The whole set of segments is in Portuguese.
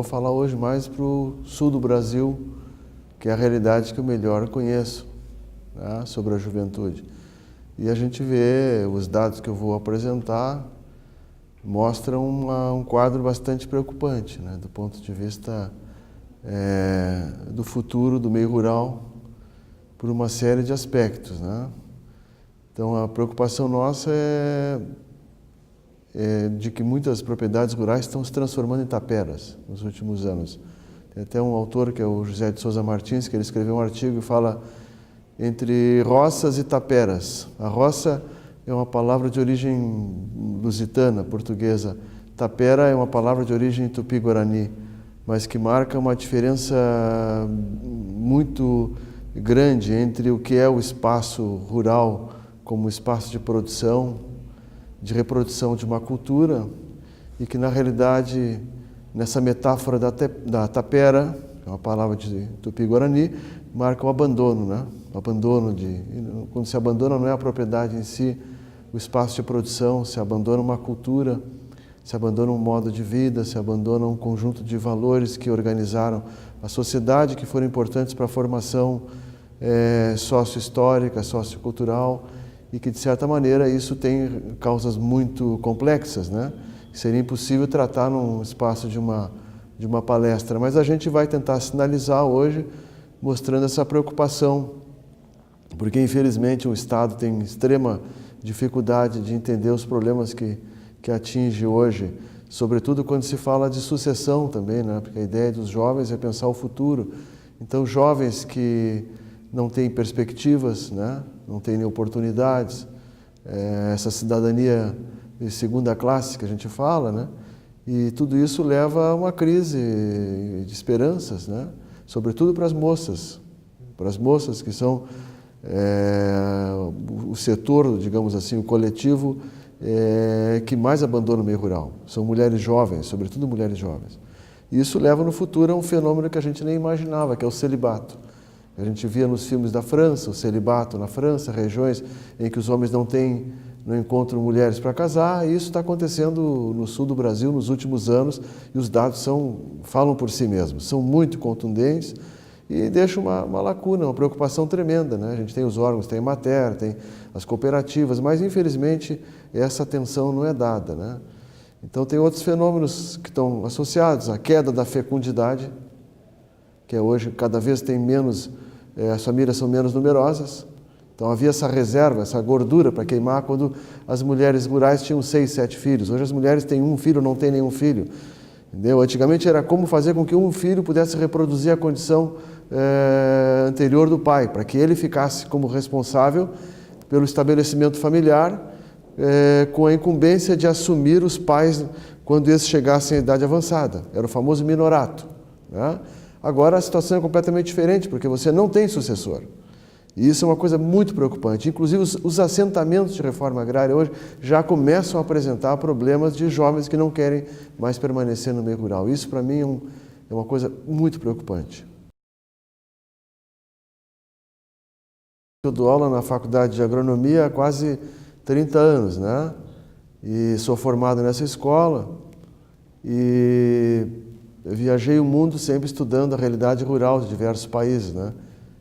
falar hoje mais para o sul do Brasil, que é a realidade que eu melhor conheço, né, sobre a juventude. E a gente vê, os dados que eu vou apresentar mostram um quadro bastante preocupante, né, do ponto de vista do futuro do meio rural, por uma série de aspectos, né? Então, a preocupação nossa é de que muitas propriedades rurais estão se transformando em taperas nos últimos anos. Tem até um autor, que é o José de Souza Martins, que ele escreveu um artigo e fala entre roças e taperas. A roça é uma palavra de origem lusitana, portuguesa. Tapera é uma palavra de origem tupi-guarani, mas que marca uma diferença muito grande entre o que é o espaço rural como espaço de produção, de reprodução de uma cultura, e que na realidade, nessa metáfora da tapera, que é uma palavra de tupi-guarani, marca o abandono, né? O abandono quando se abandona não é a propriedade em si, o espaço de produção, se abandona uma cultura, se abandona um modo de vida, se abandona um conjunto de valores que organizaram a sociedade, que foram importantes para a formação sócio-histórica, sociocultural, e que, de certa maneira, isso tem causas muito complexas, né? Seria impossível tratar num espaço de uma palestra, mas a gente vai tentar sinalizar hoje, mostrando essa preocupação, porque, infelizmente, o Estado tem extrema dificuldade de entender os problemas que atinge hoje, sobretudo quando se fala de sucessão também, né? Porque a ideia dos jovens é pensar o futuro. Então, jovens que não têm perspectivas, né? Não têm nem oportunidades, essa cidadania de segunda classe que a gente fala, né? E tudo isso leva a uma crise de esperanças, né? Sobretudo para as moças que são o setor, digamos assim, o coletivo que mais abandona o meio rural. São mulheres jovens, sobretudo mulheres jovens. E isso leva no futuro a um fenômeno que a gente nem imaginava, que é o celibato. A gente via nos filmes da França, o celibato na França, regiões em que os homens não encontram mulheres para casar, e isso está acontecendo no sul do Brasil nos últimos anos, e os dados falam por si mesmos, são muito contundentes e deixam uma lacuna, uma preocupação tremenda, né? A gente tem os órgãos, tem a Emater, tem as cooperativas, mas infelizmente essa atenção não é dada, né? Então tem outros fenômenos que estão associados, a queda da fecundidade, que hoje cada vez tem menos, as famílias são menos numerosas. Então havia essa reserva, essa gordura para queimar quando as mulheres rurais tinham 6, 7 filhos. Hoje as mulheres têm um filho, não têm nenhum filho. Entendeu? Antigamente era como fazer com que um filho pudesse reproduzir a condição anterior do pai, para que ele ficasse como responsável pelo estabelecimento familiar, com a incumbência de assumir os pais quando esses chegassem à idade avançada. Era o famoso minorato, né? Agora a situação é completamente diferente, porque você não tem sucessor. E isso é uma coisa muito preocupante. Inclusive, os assentamentos de reforma agrária hoje já começam a apresentar problemas de jovens que não querem mais permanecer no meio rural. Isso, para mim, é uma coisa muito preocupante. Eu dou aula na Faculdade de Agronomia há quase 30 anos, né? E sou formado nessa escola e eu viajei o mundo sempre estudando a realidade rural de diversos países, né?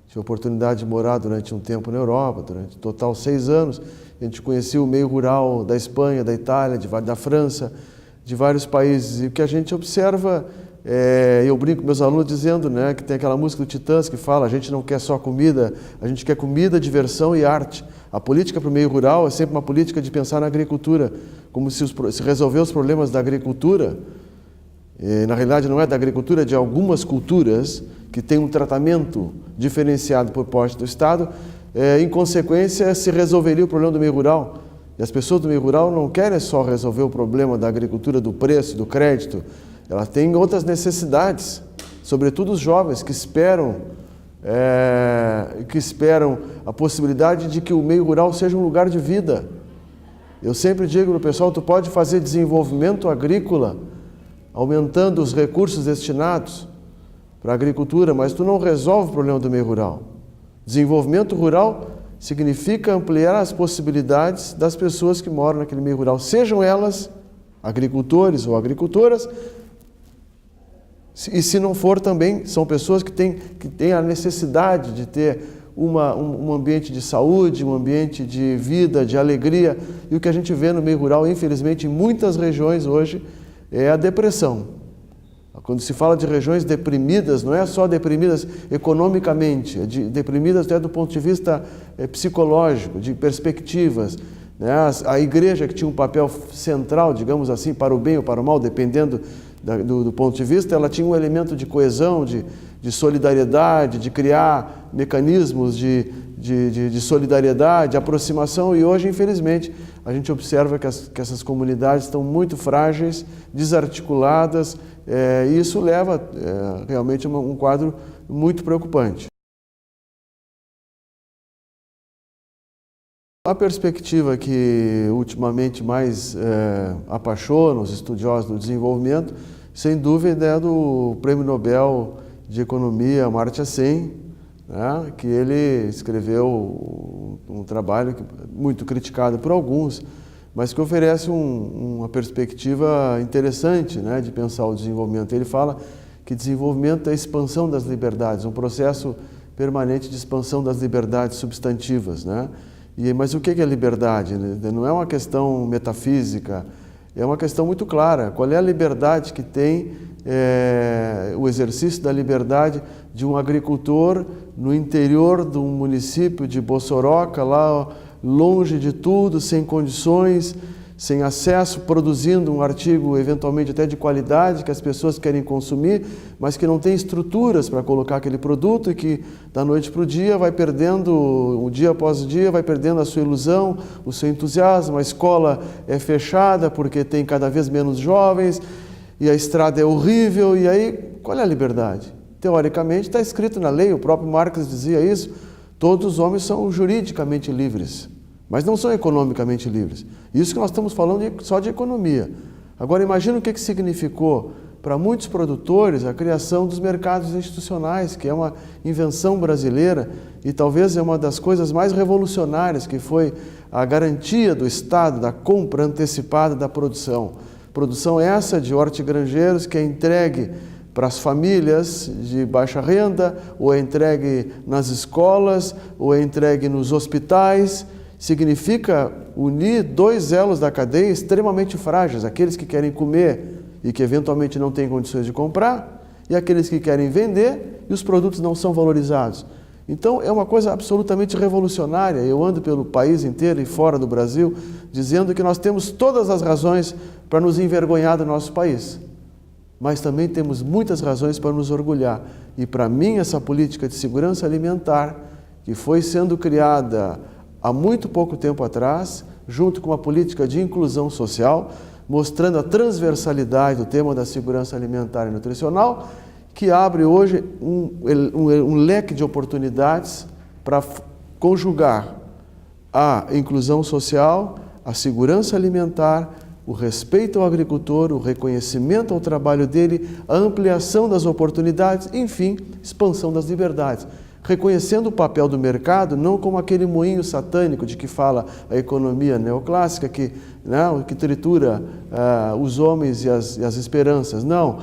Tive a oportunidade de morar durante um tempo na Europa, durante total 6 anos. A gente conhecia o meio rural da Espanha, da Itália, da França, de vários países. E o que a gente observa, eu brinco com meus alunos dizendo, né, que tem aquela música do Titãs que fala: a gente não quer só comida, a gente quer comida, diversão e arte. A política para o meio rural é sempre uma política de pensar na agricultura, como se resolver os problemas da agricultura. Na realidade, não é da agricultura, é de algumas culturas que têm um tratamento diferenciado por parte do Estado. Em consequência, se resolveria o problema do meio rural. E as pessoas do meio rural não querem só resolver o problema da agricultura, do preço, do crédito. Elas têm outras necessidades, sobretudo os jovens que esperam a possibilidade de que o meio rural seja um lugar de vida. Eu sempre digo para o pessoal, tu pode fazer desenvolvimento agrícola, aumentando os recursos destinados para a agricultura, mas tu não resolve o problema do meio rural. Desenvolvimento rural significa ampliar as possibilidades das pessoas que moram naquele meio rural, sejam elas agricultores ou agricultoras, E se não for também, são pessoas que têm a necessidade de ter um ambiente de saúde, um ambiente de vida, de alegria. E o que a gente vê no meio rural, infelizmente, em muitas regiões hoje, é a depressão. Quando se fala de regiões deprimidas, não é só deprimidas economicamente, é deprimidas até do ponto de vista psicológico, de perspectivas. Né? A igreja, que tinha um papel central, digamos assim, para o bem ou para o mal, dependendo do ponto de vista, ela tinha um elemento de coesão, de solidariedade, de criar mecanismos de solidariedade, de aproximação, e hoje, infelizmente, a gente observa que essas comunidades estão muito frágeis, desarticuladas, e isso leva realmente a um quadro muito preocupante. A perspectiva que ultimamente mais apaixona os estudiosos do desenvolvimento, sem dúvida, é do Prêmio Nobel de Economia Amartya Sen, né, que ele escreveu um trabalho muito criticado por alguns, mas que oferece uma perspectiva interessante, né, de pensar o desenvolvimento. Ele fala que desenvolvimento é a expansão das liberdades, um processo permanente de expansão das liberdades substantivas, né? Mas o que é liberdade? Não é uma questão metafísica, é uma questão muito clara. Qual é a liberdade que tem o exercício da liberdade de um agricultor no interior de um município de Bossoroca, lá longe de tudo, sem condições, sem acesso, produzindo um artigo eventualmente até de qualidade que as pessoas querem consumir, mas que não tem estruturas para colocar aquele produto e que da noite para o dia vai perdendo, o dia após o dia, vai perdendo a sua ilusão, o seu entusiasmo. A escola é fechada porque tem cada vez menos jovens e a estrada é horrível. E aí, qual é a liberdade? Teoricamente está escrito na lei, o próprio Marx dizia isso, todos os homens são juridicamente livres, mas não são economicamente livres. Isso que nós estamos falando só de economia. Agora, imagina o que significou para muitos produtores a criação dos mercados institucionais, que é uma invenção brasileira e talvez é uma das coisas mais revolucionárias, que foi a garantia do Estado da compra antecipada da produção. Produção essa de hortigranjeiros que é entregue para as famílias de baixa renda, ou é entregue nas escolas, ou é entregue nos hospitais. Significa unir dois elos da cadeia extremamente frágeis, aqueles que querem comer e que eventualmente não têm condições de comprar, e aqueles que querem vender e os produtos não são valorizados. Então é uma coisa absolutamente revolucionária. Eu ando pelo país inteiro e fora do Brasil dizendo que nós temos todas as razões para nos envergonhar do nosso país, mas também temos muitas razões para nos orgulhar. E para mim essa política de segurança alimentar, que foi sendo criada há muito pouco tempo atrás, junto com a política de inclusão social, mostrando a transversalidade do tema da segurança alimentar e nutricional, que abre hoje um leque de oportunidades para conjugar a inclusão social, a segurança alimentar, o respeito ao agricultor, o reconhecimento ao trabalho dele, a ampliação das oportunidades, enfim, expansão das liberdades. Reconhecendo o papel do mercado, não como aquele moinho satânico de que fala a economia neoclássica, que tritura os homens e as esperanças. Não,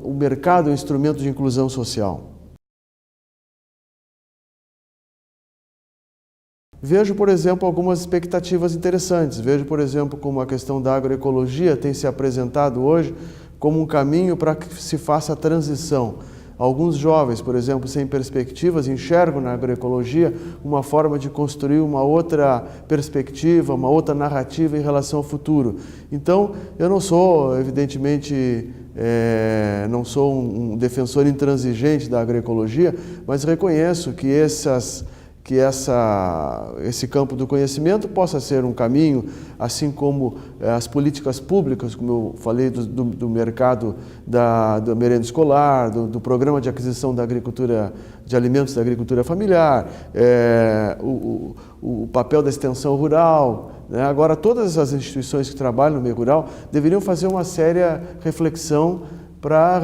o mercado é um instrumento de inclusão social. Vejo, por exemplo, algumas expectativas interessantes. Vejo, por exemplo, como a questão da agroecologia tem se apresentado hoje como um caminho para que se faça a transição. Alguns jovens, por exemplo, sem perspectivas, enxergam na agroecologia uma forma de construir uma outra perspectiva, uma outra narrativa em relação ao futuro. Então, eu não sou, evidentemente, não sou um defensor intransigente da agroecologia, mas reconheço que esse campo do conhecimento possa ser um caminho, assim como as políticas públicas, como eu falei do mercado da merenda escolar, do programa de aquisição da agricultura, de alimentos da agricultura familiar, o papel da extensão rural, né? Agora, todas as instituições que trabalham no meio rural deveriam fazer uma séria reflexão para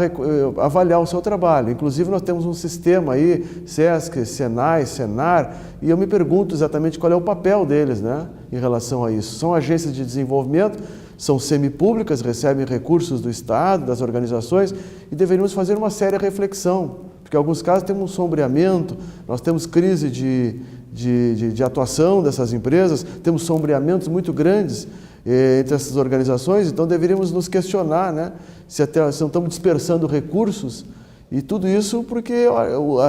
avaliar o seu trabalho. Inclusive, nós temos um sistema aí, SESC, SENAI, SENAR, e eu me pergunto exatamente qual é o papel deles, né, em relação a isso. São agências de desenvolvimento, são semipúblicas, recebem recursos do Estado, das organizações, e deveríamos fazer uma séria reflexão, porque em alguns casos temos um sombreamento, nós temos crise de atuação dessas empresas, temos sombreamentos muito grandes entre essas organizações, então deveríamos nos questionar, né, se não estamos dispersando recursos, e tudo isso porque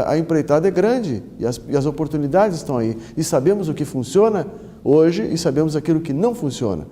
a empreitada é grande e as oportunidades estão aí. E sabemos o que funciona hoje e sabemos aquilo que não funciona.